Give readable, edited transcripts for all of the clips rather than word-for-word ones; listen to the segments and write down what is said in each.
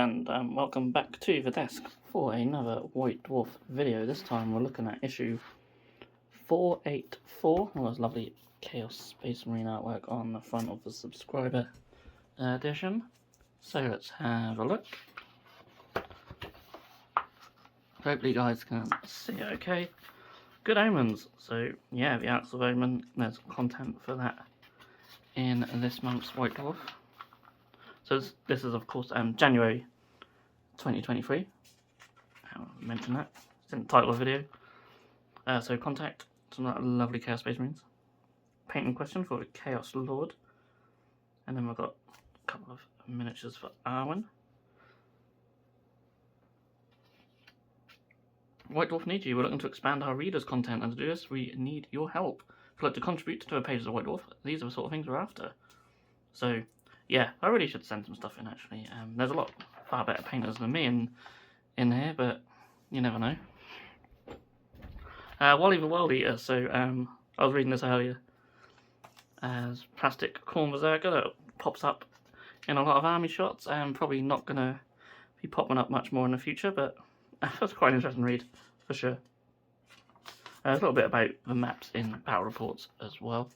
and welcome back to the desk for another White Dwarf video. This time we're looking at issue 484. Well, there's lovely Chaos Space Marine artwork on the front of the subscriber edition. So let's have a look. Hopefully you guys can see it okay. Good Omens. So yeah, the Acts of Omen, there's content for that in this month's White Dwarf. So this is of course January 2023. I'll mention that. It's in the title of the video. So contact some lovely Chaos Space Marines. Painting question for the Chaos Lord. And then we've got a couple of miniatures for Arwen. White Dwarf needs you. We're looking to expand our readers' content, and to do this we need your help. If you'd like to contribute to the pages of White Dwarf, these are the sort of things we're after. So yeah, I really should send some stuff in actually. There's a lot far better painters than me in here, but you never know. Wally the World Eater. So I was reading this earlier. As plastic corn berserker that pops up in a lot of army shots. Probably not gonna be popping up much more in the future, but that's quite an interesting read for sure. A little bit about the maps in battle reports as well.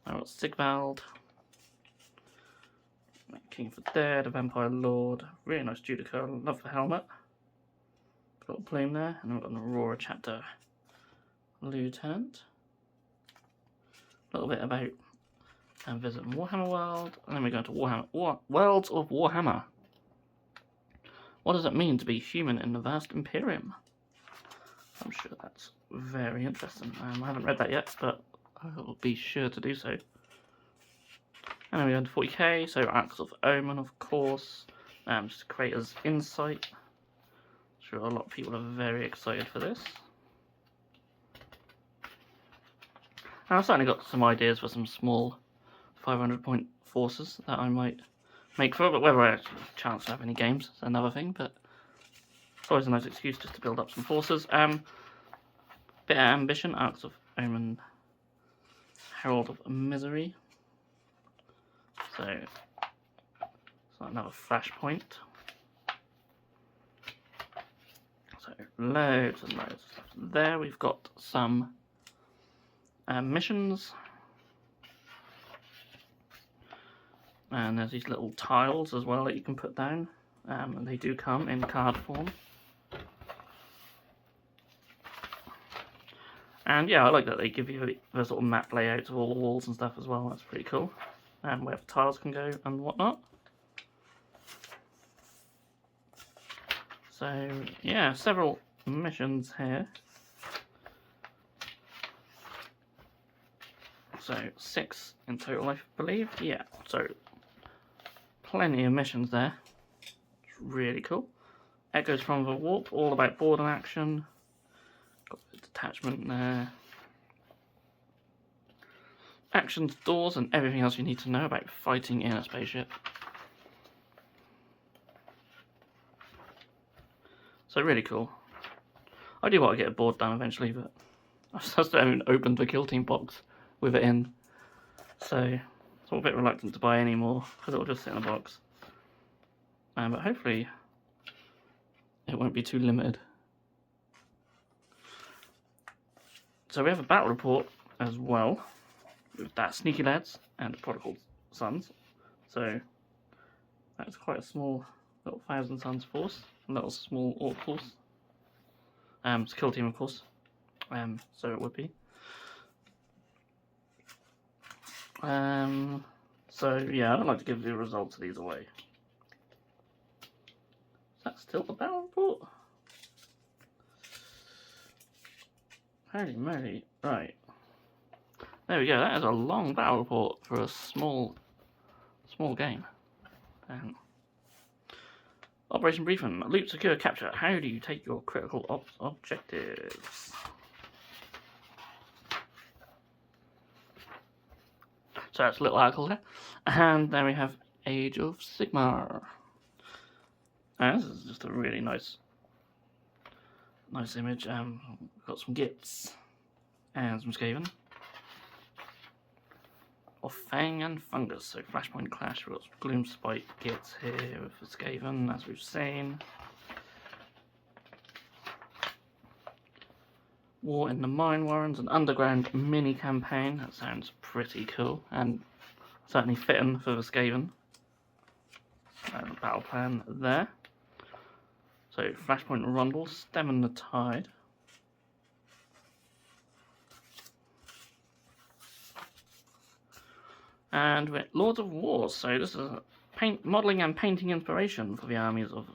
I've got Sigvald, King of the Dead, a Vampire Lord, really nice Judica, love the helmet. Little plume there, and then we've got an Aurora chapter Lieutenant. A little bit about visiting Warhammer World, and then we go into Warhammer Worlds of Warhammer. What does it mean to be human in the vast Imperium? I'm sure that's very interesting. I haven't read that yet, but I will be sure to do so. And then we go into 40k, so Acts of Omen, of course. Just Creator's Insight. I'm sure a lot of people are very excited for this. And I've certainly got some ideas for some small 500-point forces that I might make for it, but whether I actually have a chance to have any games is another thing, but it's always a nice excuse just to build up some forces. Bit of ambition, Acts of Omen, Herald of Misery. So, it's another flashpoint. So, loads and loads of stuff. There we've got some missions. And there's these little tiles as well that you can put down. And they do come in card form. And yeah, I like that they give you the sort of map layouts of all the walls and stuff as well. That's pretty cool. And where the tiles can go and whatnot. So yeah, several missions here. So 6 in total, I believe. Yeah, so plenty of missions there. It's really cool. Echoes from the Warp, all about board and action. Got the detachment there. Actions, doors, and everything else you need to know about fighting in a spaceship. So really cool. I do want to get a board done eventually, but I just haven't opened the Kill Team box with it in. So I'm a bit reluctant to buy any more because it'll just sit in a box. But hopefully it won't be too limited. So we have a battle report as well with that Sneaky Lads and Prodigal Sons. So that's quite a small little 1,000 Sons force, a little small Orc force. It's a Kill Team of course, so it would be. So yeah, I don't like to give the results of these away. Is that still the battle report? Holy moly, right. There we go, that is a long battle report for a small game. Operation Briefing, loot, secure, capture. How do you take your critical ops objectives? So that's a little article there. And then we have Age of Sigmar. And this is just a really nice image. Got some gifts and some Skaven. of Fang and Fungus. So Flashpoint Clash, we've got Gloom Spike Gits here with Skaven, as we've seen. War in the Mine Warrens, an underground mini campaign. That sounds pretty cool and certainly fitting for the Skaven. Battle plan there. So Flashpoint Rundle, Stemming the Tide. And we're Lords of War, so this is a modelling and painting inspiration for the armies of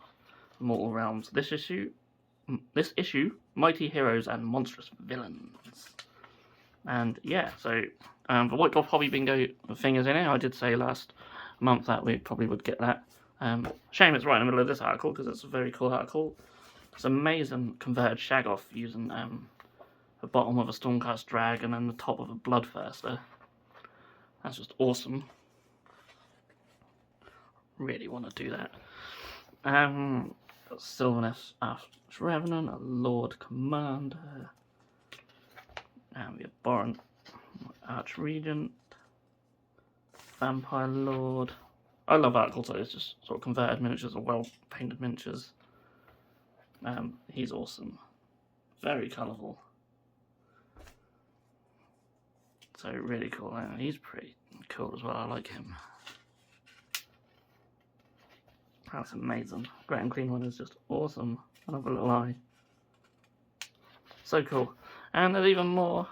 Mortal Realms. This issue, Mighty Heroes and Monstrous Villains. And yeah, so the White Dwarf Hobby Bingo thing is in it. I did say last month that we probably would get that. Shame it's right in the middle of this article, because it's a very cool article. It's amazing converted Shaggoth using the bottom of a Stormcast Drag and then the top of a Bloodthirster. That's just awesome. Really want to do that. Sylvaneth Revenant, a Lord Commander. And we have Boron Archregent. Vampire Lord. I love articles like this, just sort of converted miniatures or well painted miniatures. He's awesome. Very colourful. So really cool. He's pretty cool as well. I like him. That's amazing. Great and Clean one is just awesome. I love a little eye. So cool. And there's even more.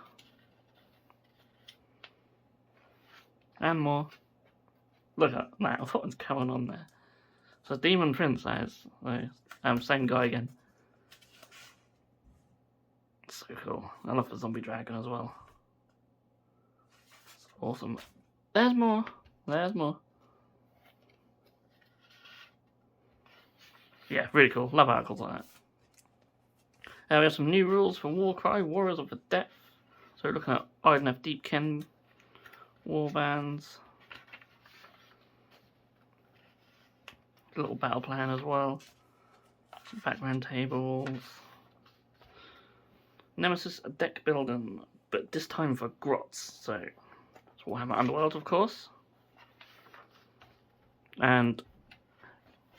And more. Look at that. What's going on there? So Demon Prince, that is. Same guy again. So cool. I love the Zombie Dragon as well. It's awesome. There's more. There's more. Yeah, really cool. Love articles like that. We have some new rules for Warcry, Warriors of the Depth. So we're looking at Idoneth Deepkin warbands. A little battle plan as well. Some background tables. Nemesis deck building, but this time for grots. So it's Warhammer Underworld, of course. And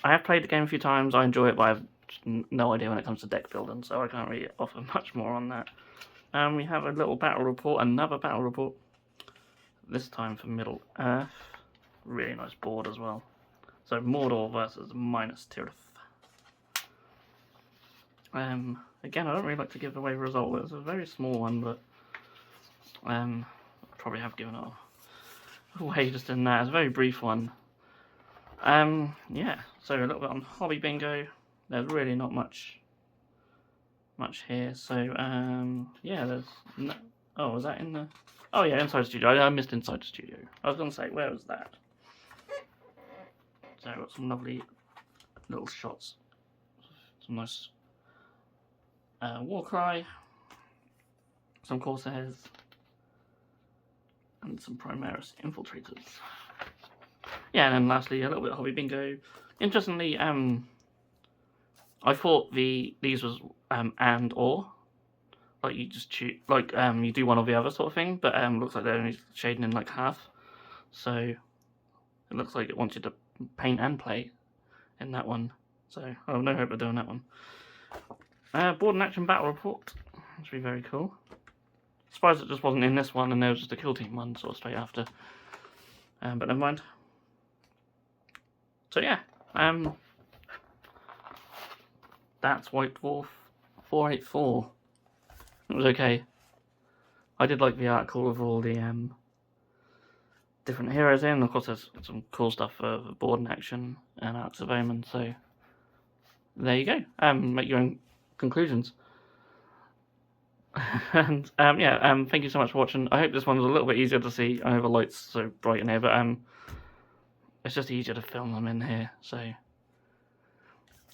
I have played the game a few times. I enjoy it, but I have no idea when it comes to deck building, so I can't really offer much more on that. We have a little battle report, another battle report. This time for Middle Earth. Really nice board as well. So Mordor versus Minas Tirith. Again, I don't really like to give away the result. It's a very small one, but I probably have given it away just in that. It's a very brief one. Yeah, so a little bit on Hobby Bingo. There's really not much here. So yeah, there's no, oh, was that in the, oh yeah, Inside Studio. I missed Inside Studio. I was gonna say, where was that? So I've got some lovely little shots, some nice Warcry, some Corsairs, and some Primaris Infiltrators. Yeah, and then lastly, a little bit of Hobby Bingo. Interestingly, I thought these was and or, like you just choose, like you do one or the other sort of thing, but looks like they're only shading in like half. So it looks like it wants you to paint and play in that one. So I have no hope of doing that one. Board and Action Battle Report. That should be very cool. Surprised it just wasn't in this one and there was just a Kill Team one sort of straight after. But never mind. So yeah, that's White Dwarf 484. It was okay. I did like the article with all the different heroes in. Of course, there's some cool stuff for Board and Action and Arcs of Omen. So there you go. Make your own conclusions. And yeah, thank you so much for watching. I hope this one was a little bit easier to see. I know the light's so bright in here, but it's just easier to film them in here. So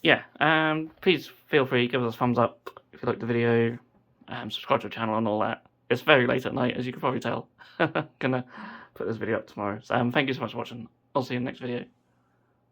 yeah, please feel free, give us a thumbs up if you liked the video, subscribe to the channel and all that. It's very late at night, as you can probably tell. Gonna put this video up tomorrow. So thank you so much for watching. I'll see you in the next video.